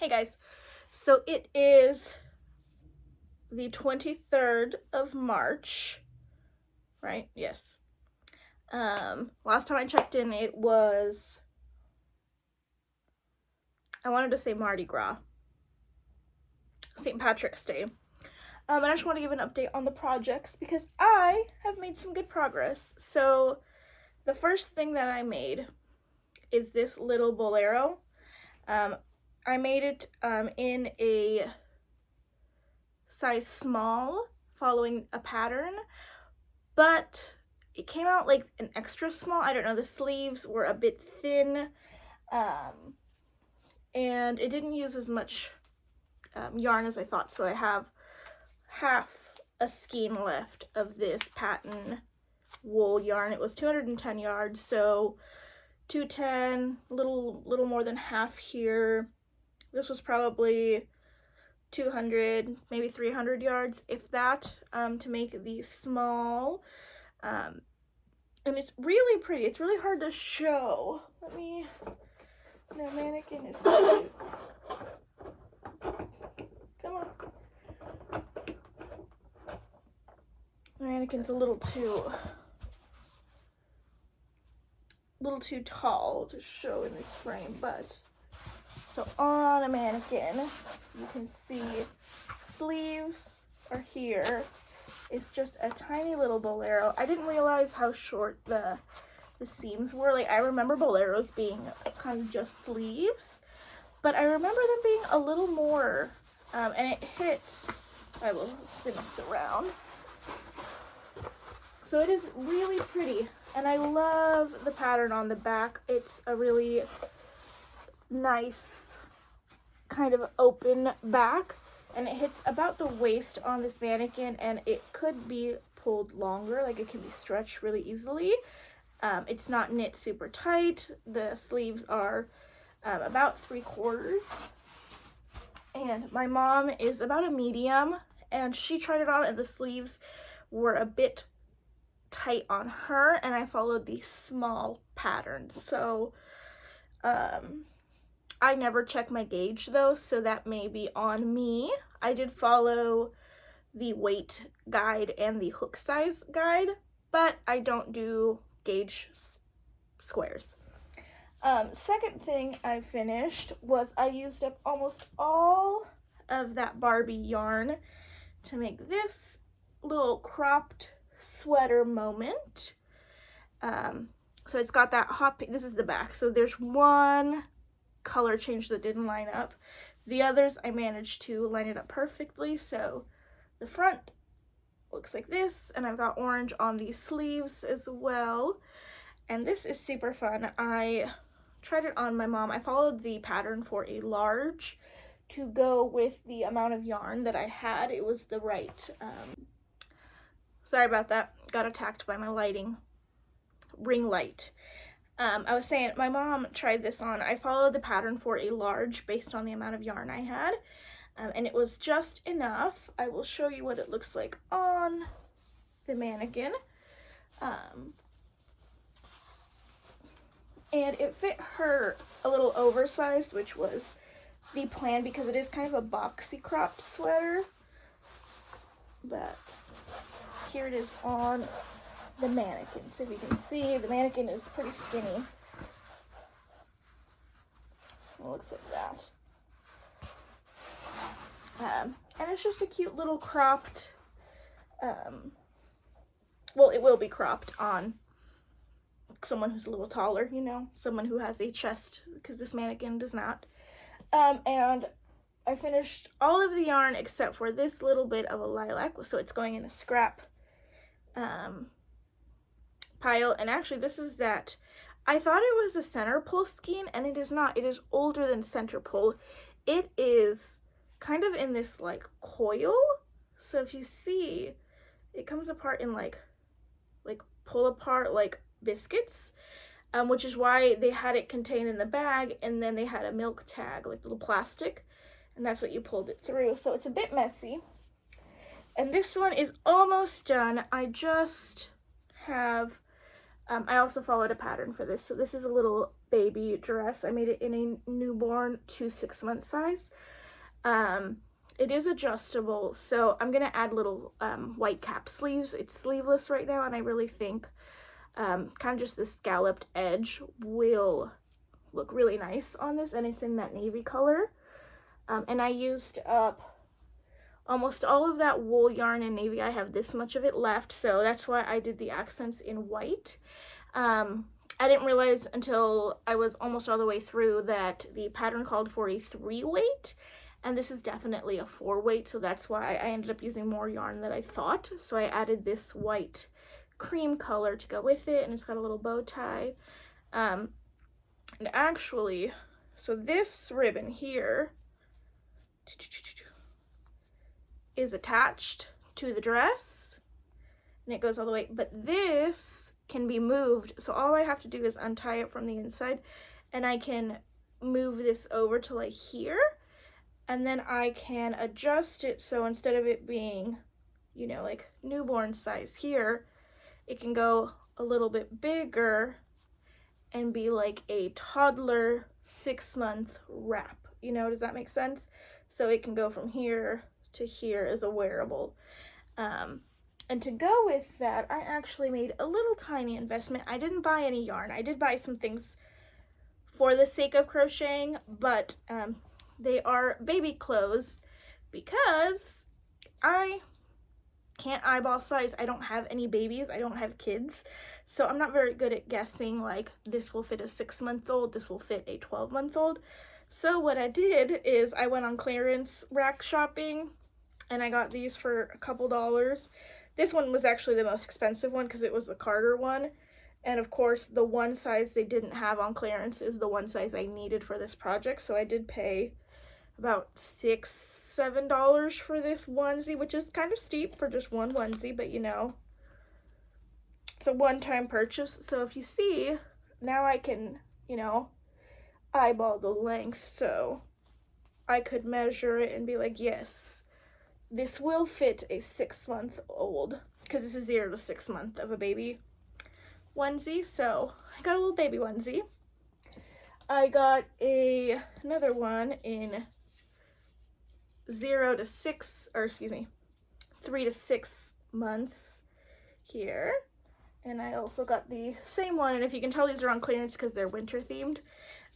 Hey guys, so it is the 23rd of March, right? Yes. Last time I checked in, it was, I wanted to say Mardi Gras, St. Patrick's Day. And I just want to give an update on the projects because I have made some good progress. So the first thing that I made is this little bolero. I made it in a size small, following a pattern, but it came out like an extra small. I don't know, the sleeves were a bit thin, and it didn't use as much yarn as I thought, so I have half a skein left of this pattern wool yarn. It was 210 yards, so 210, little more than half here. This was probably 200, maybe 300 yards, if that, to make the small. And it's really pretty. It's really hard to show. The mannequin is so cute. Come on. The mannequin's a little too tall to show in this frame, but so on a mannequin, you can see sleeves are here. It's just a tiny little bolero. I didn't realize how short the seams were. Like, I remember boleros being kind of just sleeves, but I remember them being a little more, and it hits, I will spin this around. So it is really pretty, and I love the pattern on the back. It's a really nice kind of open back, and it hits about the waist on this mannequin, and it could be pulled longer, like it can be stretched really easily. It's not knit super tight. The sleeves are about 3/4, and my mom is about a medium, and she tried it on, and the sleeves were a bit tight on her, and I followed the small pattern. So I never check my gauge though, so that may be on me. I did follow the weight guide and the hook size guide, but I don't do gauge squares. Second thing I finished was I used up almost all of that Barbie yarn to make this little cropped sweater moment. So it's got that hot, this is the back, so there's one color change that didn't line up. The others I managed to line it up perfectly. So the front looks like this, and I've got orange on the sleeves as well, and this is super fun. I tried it on my mom. I followed the pattern for a large to go with the amount of yarn that I had. It was the right, sorry about that, got attacked by my ring light. I was saying, my mom tried this on. I followed the pattern for a large based on the amount of yarn I had, and it was just enough. I will show you what it looks like on the mannequin. And it fit her a little oversized, which was the plan because it is kind of a boxy cropped sweater. But here it is on the mannequin. So if you can see, the mannequin is pretty skinny. It looks like that. And it's just a cute little cropped, well, it will be cropped on someone who's a little taller, you know, someone who has a chest, because this mannequin does not. And I finished all of the yarn except for this little bit of a lilac, so it's going in a scrap pile. And actually, this is that, I thought it was a center pull skein, and it is not. It is older than center pull. It is kind of in this like coil, so if you see, it comes apart in like pull apart like biscuits, which is why they had it contained in the bag, and then they had a milk tag, like little plastic, and that's what you pulled it through. So it's a bit messy. And this one is almost done. I just have, I also followed a pattern for this. So this is a little baby dress. I made it in a newborn to 6 month size. It is adjustable, so I'm gonna add little white cap sleeves. It's sleeveless right now, and I really think kind of just the scalloped edge will look really nice on this, and it's in that navy color. And I used up almost all of that wool yarn in navy. I have this much of it left, so that's why I did the accents in white. I didn't realize until I was almost all the way through that the pattern called for a 3 weight, and this is definitely a 4 weight, so that's why I ended up using more yarn than I thought. So I added this white cream color to go with it, and it's got a little bow tie. And actually, so this ribbon here is attached to the dress, and it goes all the way, but this can be moved, so all I have to do is untie it from the inside, and I can move this over to like here, and then I can adjust it so instead of it being, you know, like newborn size here, it can go a little bit bigger and be like a toddler 6 month wrap. You know, does that make sense? So it can go from here to here as a wearable. And to go with that, I actually made a little tiny investment. I didn't buy any yarn. I did buy some things for the sake of crocheting, but they are baby clothes because I can't eyeball size. I don't have any babies. I don't have kids. So I'm not very good at guessing like this will fit a 6 month old, this will fit a 12 month old. So what I did is I went on clearance rack shopping and I got these for a couple dollars. This one was actually the most expensive one because it was the Carter one. And of course, the one size they didn't have on clearance is the one size I needed for this project. So I did pay about $6-7 for this onesie, which is kind of steep for just one onesie, but you know, it's a one-time purchase. So if you see, now I can, you know, eyeball the length, so I could measure it and be like, yes, this will fit a 6 month old, because this is 0 to 6 month of a baby onesie. So I got a little baby onesie. I got another one in 0 to 6, or excuse me, 3 to 6 months here. And I also got the same one, and if you can tell, these are on clearance because they're winter themed.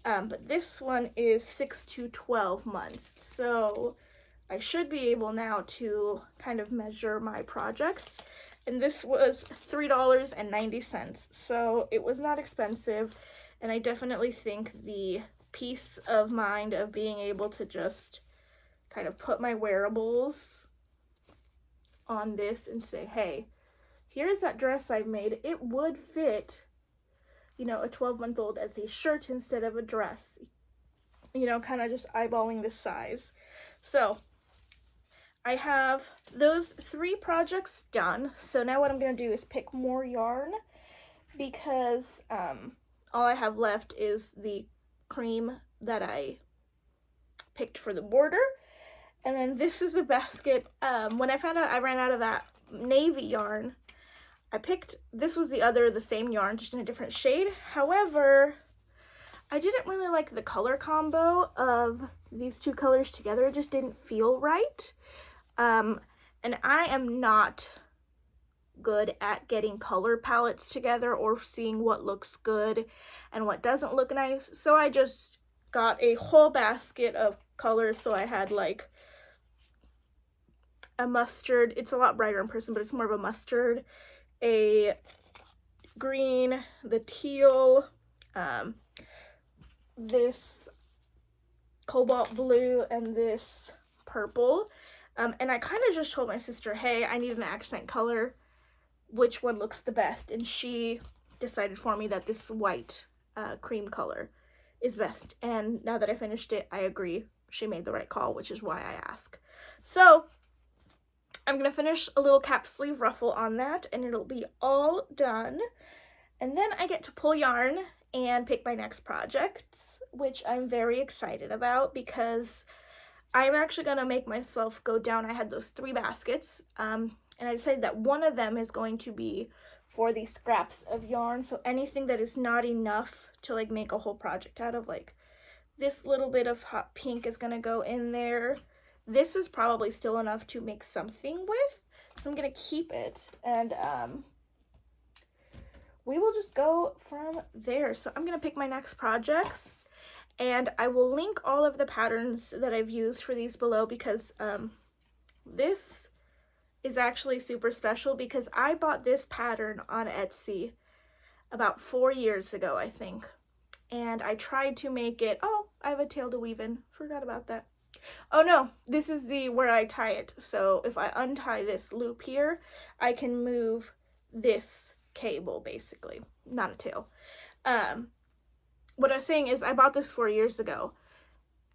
But this one is 6 to 12 months. So I should be able now to kind of measure my projects. And this was $3.90. So it was not expensive. And I definitely think the peace of mind of being able to just kind of put my wearables on this and say, hey, here's that dress I made. It would fit, you know, a 12-month-old as a shirt instead of a dress. You know, kind of just eyeballing the size. So I have those 3 projects done. So now what I'm going to do is pick more yarn because all I have left is the cream that I picked for the border. And then this is a basket. When I found out I ran out of that navy yarn, I picked, this was the same yarn, just in a different shade. However, I didn't really like the color combo of these 2 colors together. It just didn't feel right. And I am not good at getting color palettes together or seeing what looks good and what doesn't look nice. So I just got a whole basket of colors. So I had like a mustard. It's a lot brighter in person, but it's more of a mustard, a green, the teal, this cobalt blue, and this purple. And I kind of just told my sister, hey, I need an accent color. Which one looks the best? And she decided for me that this white cream color is best. And now that I finished it, I agree. She made the right call, which is why I ask. So I'm going to finish a little cap sleeve ruffle on that, and it'll be all done. And then I get to pull yarn and pick my next projects, which I'm very excited about because I'm actually going to make myself go down. I had those 3 baskets, and I decided that one of them is going to be for the scraps of yarn. So anything that is not enough to like make a whole project out of, like this little bit of hot pink is gonna go in there. This is probably still enough to make something with, so I'm gonna keep it, and we will just go from there. So I'm gonna pick my next projects, and I will link all of the patterns that I've used for these below, because this is actually super special because I bought this pattern on Etsy about 4 years ago, I think. And I tried to make it, oh, I have a tail to weave in, forgot about that. Oh no, this is the where I tie it. So if I untie this loop here, I can move this cable basically, not a tail. What I was saying is I bought this 4 years ago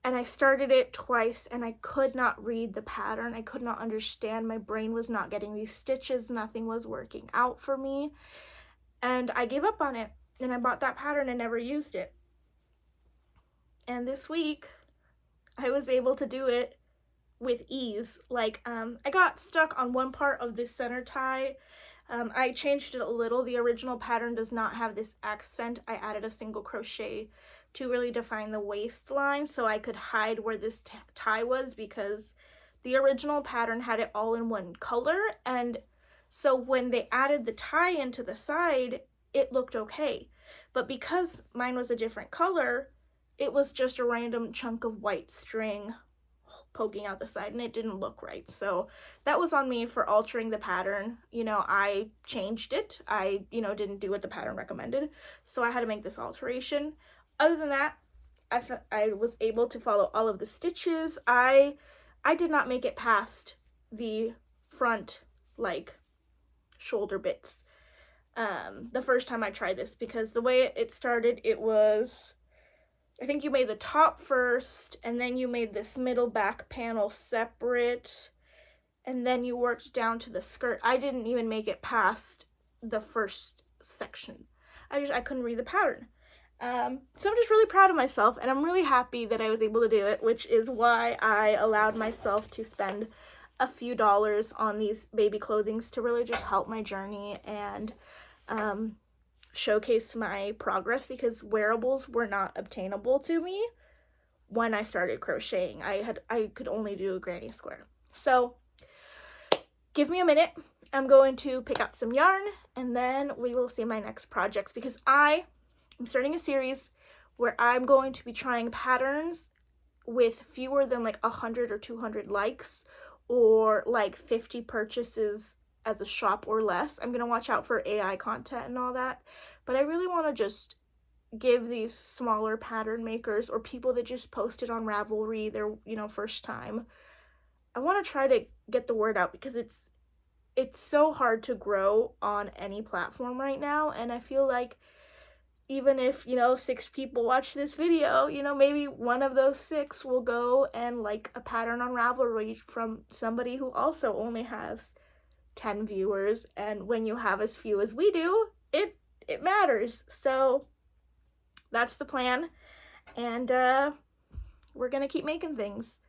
and I started it twice and I could not read the pattern. I could not understand. My brain was not getting these stitches. Nothing was working out for me. And I gave up on it. And I bought that pattern and never used it. And this week, I was able to do it with ease. Like, I got stuck on one part of this center tie. I changed it a little. The original pattern does not have this accent. I added a single crochet to really define the waistline so I could hide where this tie was, because the original pattern had it all in one color. And so when they added the tie into the side, it looked okay. But because mine was a different color, it was just a random chunk of white string poking out the side, and it didn't look right. So that was on me for altering the pattern. You know, I changed it. I, didn't do what the pattern recommended. So I had to make this alteration. Other than that, I was able to follow all of the stitches. I did not make it past the front, like, shoulder bits the first time I tried this, because the way it started, it was, I think you made the top first, and then you made this middle back panel separate, and then you worked down to the skirt. I didn't even make it past the first section. I couldn't read the pattern. So I'm just really proud of myself, and I'm really happy that I was able to do it, which is why I allowed myself to spend a few dollars on these baby clothings to really just help my journey and showcase my progress, because wearables were not obtainable to me when I started crocheting. I could only do a granny square. So give me a minute. I'm going to pick up some yarn, and then we will see my next projects, because I'm starting a series where I'm going to be trying patterns with fewer than like 100 or 200 likes, or like 50 purchases as a shop or less. I'm going to watch out for AI content and all that, but I really want to just give these smaller pattern makers or people that just posted on Ravelry their, first time, I want to try to get the word out, because it's so hard to grow on any platform right now. And I feel like even if, 6 people watch this video, maybe one of those 6 will go and like a pattern on Ravelry from somebody who also only has 10 viewers. And when you have as few as we do, it matters. So that's the plan. And we're gonna keep making things.